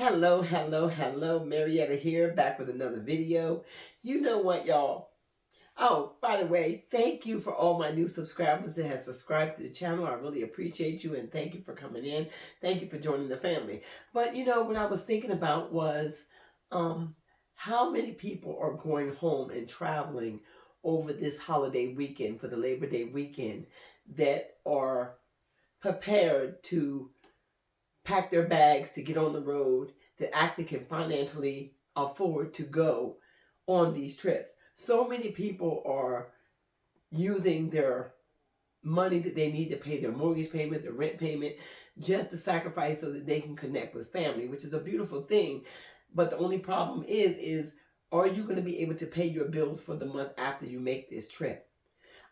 Hello, hello, hello. Marietta here, back with another video. You know what, y'all? Oh, by the way, thank you for all my new subscribers that have subscribed to the channel. I really appreciate you and thank you for coming in. Thank you for joining the family. But you know, what I was thinking about was um, how many people are going home and traveling over this holiday weekend for the Labor Day weekend that are prepared to pack their bags to get on the road that actually can financially afford to go on these trips. So many people are using their money that they need to pay their mortgage payments, their rent payment, just to sacrifice so that they can connect with family, which is a beautiful thing. But the only problem is are you going to be able to pay your bills for the month after you make this trip?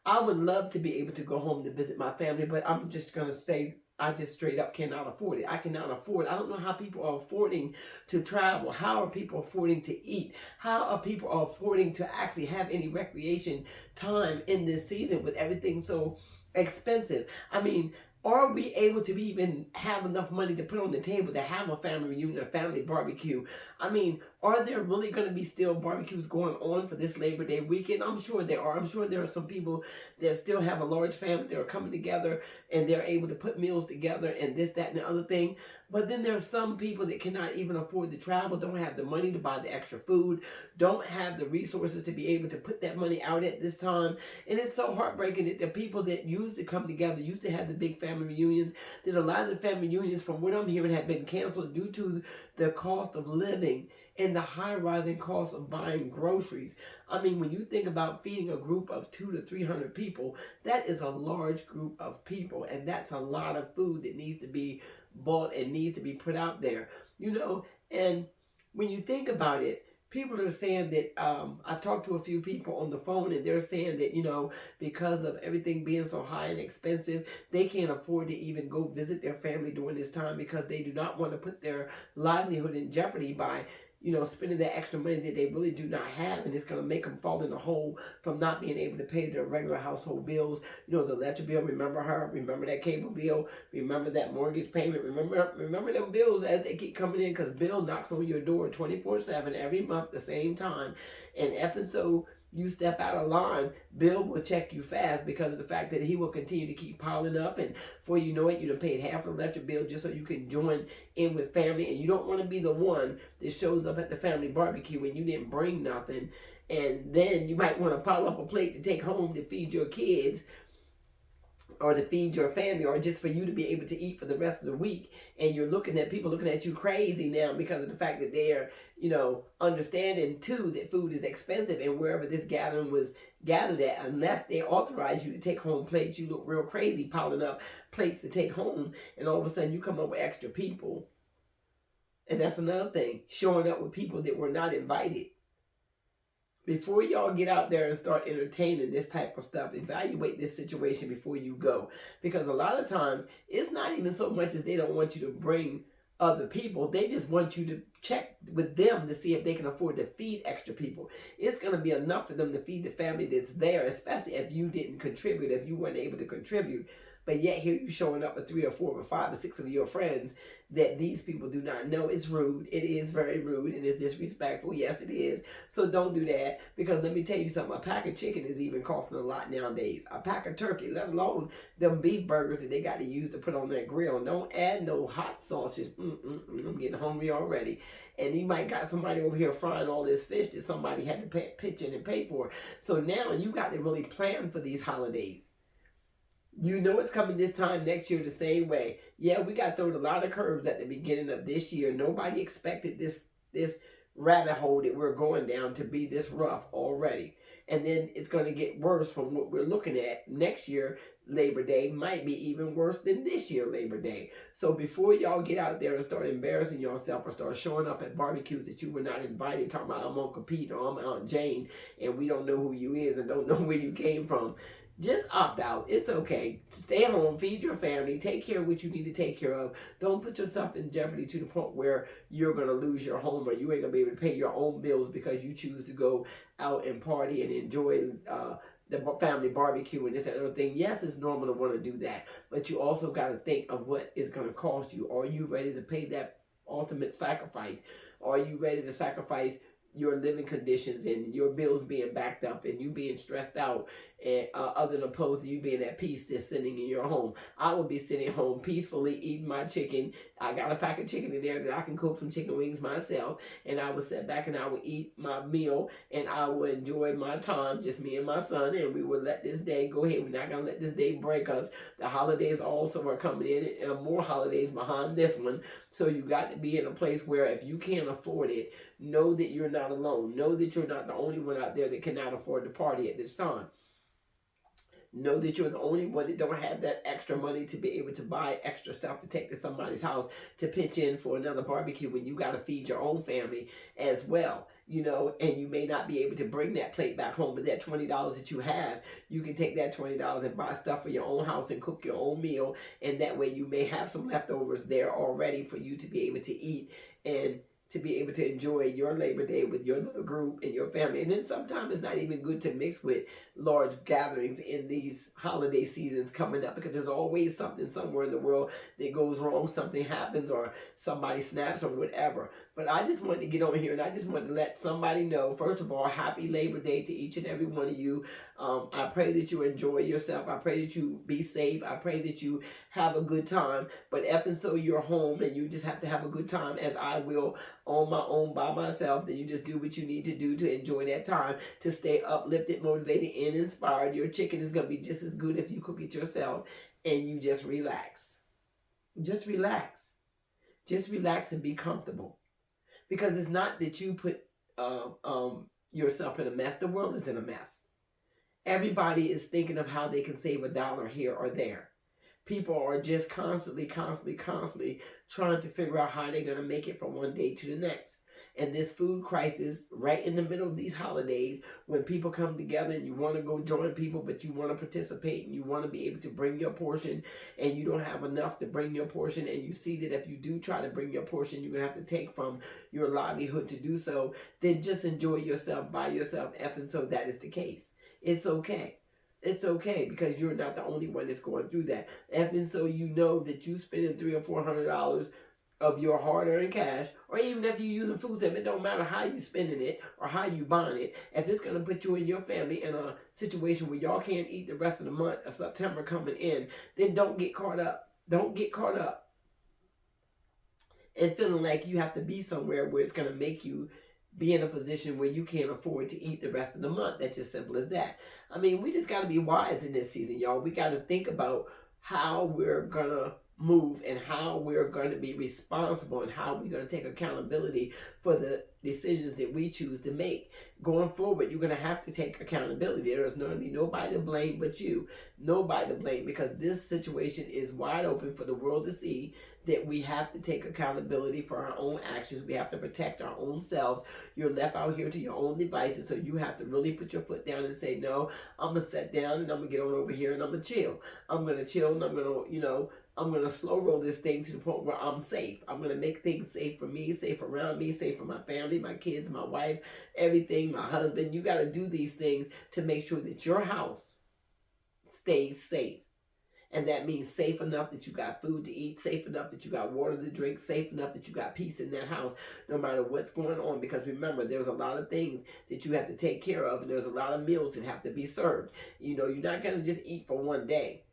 I would love to be able to go home to visit my family, but I'm just going to say I just straight up cannot afford it. I cannot afford. I don't know how people are affording to travel. How are people affording to eat? How are people affording to actually have any recreation time in this season with everything so expensive? I mean, are we able to even have enough money to put on the table to have a family reunion, a family barbecue? I mean, are there really going to be still barbecues going on for this Labor Day weekend? I'm sure there are. I'm sure there are some people that still have a large family that are coming together and they're able to put meals together and this, that, and the other thing. But then there's some people that cannot even afford to travel, don't have the money to buy the extra food, don't have the resources to be able to put that money out at this time. And it's so heartbreaking that the people that used to come together, used to have the big family reunions, that a lot of the family reunions, from what I'm hearing, have been canceled due to the cost of living and the high rising cost of buying groceries. I mean, when you think about feeding a group of 200 to 300 people, that is a large group of people, and that's a lot of food that needs to be bought and needs to be put out there, you know. And when you think about it, people are saying that I've talked to a few people on the phone, and they're saying that, you know, because of everything being so high and expensive, they can't afford to even go visit their family during this time because they do not want to put their livelihood in jeopardy by, you know, spending that extra money that they really do not have, and it's going to make them fall in a hole from not being able to pay their regular household bills. You know, the electric bill, remember her, remember that cable bill, remember that mortgage payment, remember them bills as they keep coming in, because bill knocks on your door 24/7 every month the same time. And effing so you step out of line, Bill will check you fast because of the fact that he will continue to keep piling up. And before you know it, you done paid half the electric bill just so you can join in with family. And you don't want to be the one that shows up at the family barbecue and you didn't bring nothing. And then you might want to pile up a plate to take home to feed your kids or to feed your family, or just for you to be able to eat for the rest of the week. And you're looking at people looking at you crazy now because of the fact that they're, you know, understanding too that food is expensive. And wherever this gathering was gathered at, unless they authorize you to take home plates, you look real crazy piling up plates to take home. And all of a sudden you come up with extra people. And that's another thing, showing up with people that were not invited. Before y'all get out there and start entertaining this type of stuff, evaluate this situation before you go. Because a lot of times, it's not even so much as they don't want you to bring other people. They just want you to check with them to see if they can afford to feed extra people. It's going to be enough for them to feed the family that's there, especially if you didn't contribute, if you weren't able to contribute. But yet here you showing up with 3 or 4 or 5 or 6 of your friends that these people do not know. It's rude. It is very rude and it's disrespectful. Yes, it is. So don't do that, because let me tell you something. A pack of chicken is even costing a lot nowadays. A pack of turkey, let alone them beef burgers that they got to use to put on that grill. Don't add no hot sauces. I'm getting hungry already. And you might got somebody over here frying all this fish that somebody had to pitch in and pay for. So now you got to really plan for these holidays. You know it's coming this time next year the same way. Yeah, we got thrown a lot of curves at the beginning of this year. Nobody expected this rabbit hole that we're going down to be this rough already. And then it's going to get worse from what we're looking at. Next year, Labor Day might be even worse than this year, Labor Day. So before y'all get out there and start embarrassing yourself or start showing up at barbecues that you were not invited, talking about I'm Uncle Pete or I'm Aunt Jane, and we don't know who you is and don't know where you came from, just opt out. It's okay. Stay home, feed your family, take care of what you need to take care of. Don't put yourself in jeopardy to the point where you're going to lose your home or you ain't going to be able to pay your own bills because you choose to go out and party and enjoy the family barbecue and this and other thing. Yes, it's normal to want to do that, but you also got to think of what it's going to cost you. Are you ready to pay that ultimate sacrifice? Are you ready to sacrifice your living conditions and your bills being backed up and you being stressed out, and other than opposed to you being at peace just sitting in your home? I would be sitting home peacefully eating my chicken. I got a pack of chicken in there that I can cook some chicken wings myself, and I would sit back and I would eat my meal and I would enjoy my time, just me and my son, and we would let this day go ahead. We're not gonna let this day break us. The holidays also are coming in, and more holidays behind this one. So you got to be in a place where if you can't afford it, know that you're not alone. Know that you're not the only one out there that cannot afford to party at this time. Know that you're the only one that don't have that extra money to be able to buy extra stuff to take to somebody's house to pitch in for another barbecue when you got to feed your own family as well. And you may not be able to bring that plate back home, but that $20 that you have, you can take that $20 and buy stuff for your own house and cook your own meal, and that way you may have some leftovers there already for you to be able to eat and to be able to enjoy your Labor Day with your little group and your family. And then sometimes it's not even good to mix with large gatherings in these holiday seasons coming up, because there's always something somewhere in the world that goes wrong. Something happens or somebody snaps or whatever. But I just wanted to get over here and I just wanted to let somebody know, first of all, happy Labor Day to each and every one of you. I pray that you enjoy yourself. I pray that you be safe. I pray that you have a good time. But if and so you're home and you just have to have a good time, as I will on my own by myself, then you just do what you need to do to enjoy that time, to stay uplifted, motivated, and inspired. Your chicken is going to be just as good if you cook it yourself, and you just relax. Just relax. Just relax and be comfortable. Because it's not that you put yourself in a mess. The world is in a mess. Everybody is thinking of how they can save a dollar here or there. People are just constantly trying to figure out how they're going to make it from one day to the next. And this food crisis, right in the middle of these holidays, when people come together and you want to go join people, but you want to participate and you want to be able to bring your portion, and you don't have enough to bring your portion, and you see that if you do try to bring your portion, you're going to have to take from your livelihood to do so, then just enjoy yourself by yourself. And so that is the case. It's okay. It's okay, because you're not the only one that's going through that. And so you know that you spending $300 or $400 of your hard-earned cash, or even if you're using food stamp, it don't matter how you spending it or how you buying it. If it's going to put you and your family in a situation where y'all can't eat the rest of the month of September coming in, then don't get caught up. Don't get caught up and feeling like you have to be somewhere where it's going to make you be in a position where you can't afford to eat the rest of the month. That's just simple as that. I mean, we just got to be wise in this season, y'all. We got to think about how we're going to move and how we're going to be responsible and how we're going to take accountability for the decisions that we choose to make. Going forward, you're going to have to take accountability. There's going to be nobody to blame but you. Nobody to blame, because this situation is wide open for the world to see that we have to take accountability for our own actions. We have to protect our own selves. You're left out here to your own devices, so you have to really put your foot down and say, no, I'm going to sit down and I'm going to get on over here and I'm going to chill. I'm going to chill and I'm going to, I'm going to slow roll this thing to the point where I'm safe. I'm going to make things safe for me, safe around me, safe for my family, my kids, my wife, everything, my husband. You got to do these things to make sure that your house stays safe. And that means safe enough that you got food to eat, safe enough that you got water to drink, safe enough that you got peace in that house, no matter what's going on. Because remember, there's a lot of things that you have to take care of, and there's a lot of meals that have to be served. You're not going to just eat for one day.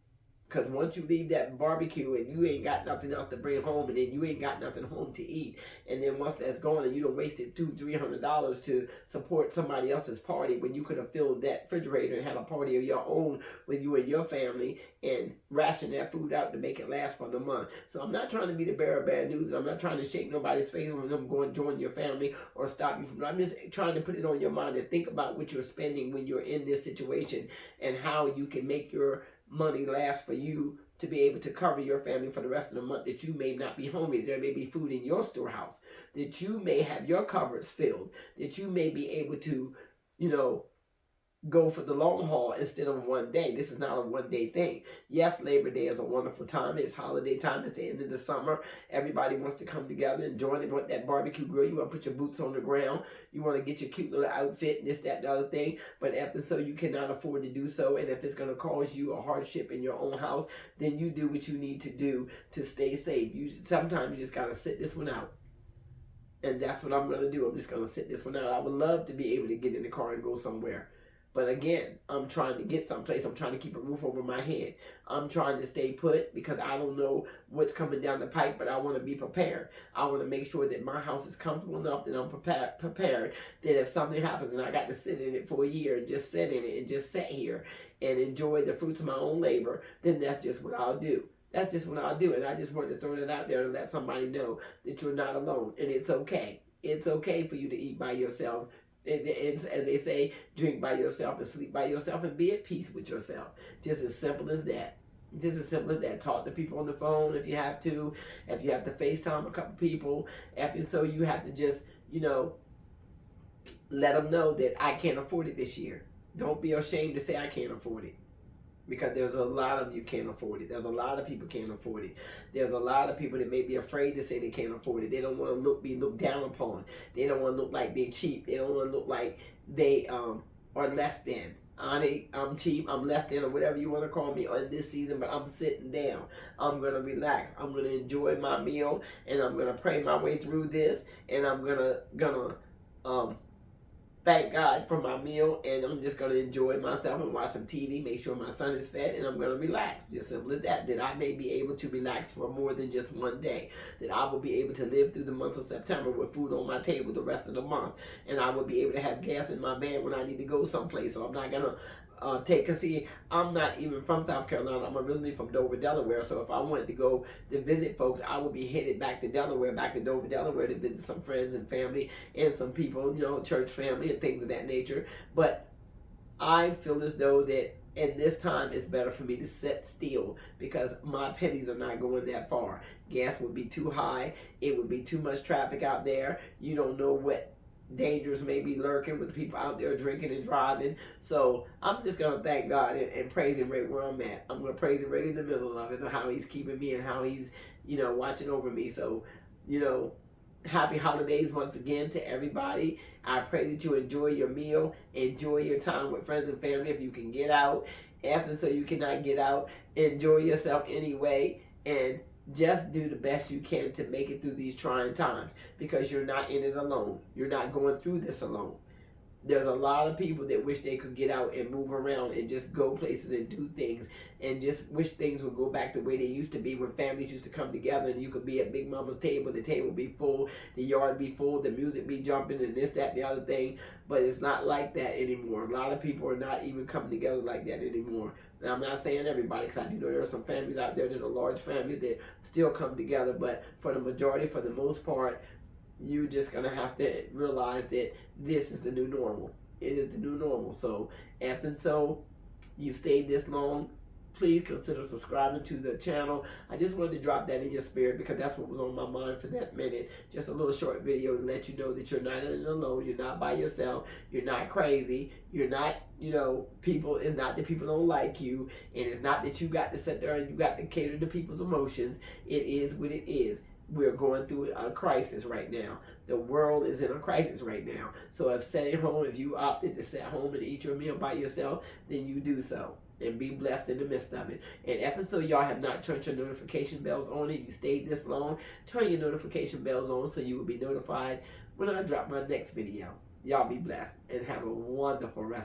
Because once you leave that barbecue and you ain't got nothing else to bring home, and then you ain't got nothing home to eat, and then once that's gone and you done wasted $200-300 to support somebody else's party when you could have filled that refrigerator and had a party of your own with you and your family and ration that food out to make it last for the month. So I'm not trying to be the bearer of bad news, and I'm not trying to shake nobody's face when them going to join your family or stop you from. I'm just trying to put it on your mind and think about what you're spending when you're in this situation and how you can make your money lasts for you to be able to cover your family for the rest of the month, that you may not be hungry. There may be food in your storehouse, that you may have your cupboards filled, that you may be able to, go for the long haul instead of one day. This is not a one-day thing. Yes, Labor Day is a wonderful time. It's holiday time. It's the end of the summer. Everybody wants to come together and join. They want that barbecue grill. You want to put your boots on the ground. You want to get your cute little outfit, and this, that, and the other thing. But if so, you cannot afford to do so, and if it's going to cause you a hardship in your own house, then you do what you need to do to stay safe. Sometimes you just got to sit this one out. And that's what I'm going to do. I'm just going to sit this one out. I would love to be able to get in the car and go somewhere. But again, I'm trying to get someplace. I'm trying to keep a roof over my head. I'm trying to stay put because I don't know what's coming down the pipe, but I want to be prepared. I want to make sure that my house is comfortable enough that I'm prepared that if something happens and I got to sit in it for a year and just sit in it and just sit here and enjoy the fruits of my own labor, then that's just what I'll do. That's just what I'll do. And I just wanted to throw it out there to let somebody know that you're not alone. And it's okay. It's okay for you to eat by yourself. It's, as they say, drink by yourself and sleep by yourself and be at peace with yourself. Just as simple as that. Just as simple as that. Talk to people on the phone if you have to. If you have to FaceTime a couple people. So you have to just, let them know that I can't afford it this year. Don't be ashamed to say I can't afford it. Because there's a lot of you can't afford it. There's a lot of people can't afford it. There's a lot of people that may be afraid to say they can't afford it. They don't want to be looked down upon. They don't want to look like they're cheap. They don't want to look like they are less than. I'm cheap, I'm less than, or whatever you want to call me on this season, but I'm sitting down. I'm going to relax. I'm going to enjoy my meal, and I'm going to pray my way through this, and I'm going to thank God for my meal, and I'm just going to enjoy myself and watch some TV, make sure my son is fed, and I'm going to relax. Just simple as that. That I may be able to relax for more than just one day. That I will be able to live through the month of September with food on my table the rest of the month. And I will be able to have gas in my van when I need to go someplace. So I'm not going to because see, I'm not even from South Carolina. I'm originally from Dover, Delaware. So if I wanted to go to visit folks, I would be headed back to Delaware, back to Dover, Delaware to visit some friends and family and some people, church family and things of that nature. But I feel as though that at this time it's better for me to sit still because my pennies are not going that far. Gas would be too high. It would be too much traffic out there. You don't know what dangers may be lurking with people out there drinking and driving. So I'm just going to thank God and praise him right where I'm at. I'm going to praise him right in the middle of it and how he's keeping me and how he's, watching over me. So, happy holidays once again to everybody. I pray that you enjoy your meal, enjoy your time with friends and family if you can get out. If so you cannot get out, enjoy yourself anyway, and just do the best you can to make it through these trying times because you're not in it alone. You're not going through this alone. There's a lot of people that wish they could get out and move around and just go places and do things and just wish things would go back the way they used to be when families used to come together and you could be at Big Mama's table, the table be full, the yard be full, the music be jumping and this, that, and the other thing. But it's not like that anymore. A lot of people are not even coming together like that anymore. And I'm not saying everybody because I do know there are some families out there that are large families that still come together. But for the majority, for the most part, you're just going to have to realize that this is the new normal. It is the new normal. So, and so you've stayed this long, please consider subscribing to the channel. I just wanted to drop that in your spirit because that's what was on my mind for that minute. Just a little short video to let you know that you're not alone. You're not by yourself. You're not crazy. You're not, people, it's not that people don't like you. And it's not that you got to sit there and you got to cater to people's emotions. It is what it is. We're going through a crisis right now. The world is in a crisis right now. So if sitting home, if you opted to sit home and eat your meal by yourself, then you do so. And be blessed in the midst of it. And if so y'all have not turned your notification bells on, if you stayed this long, turn your notification bells on so you will be notified when I drop my next video. Y'all be blessed and have a wonderful rest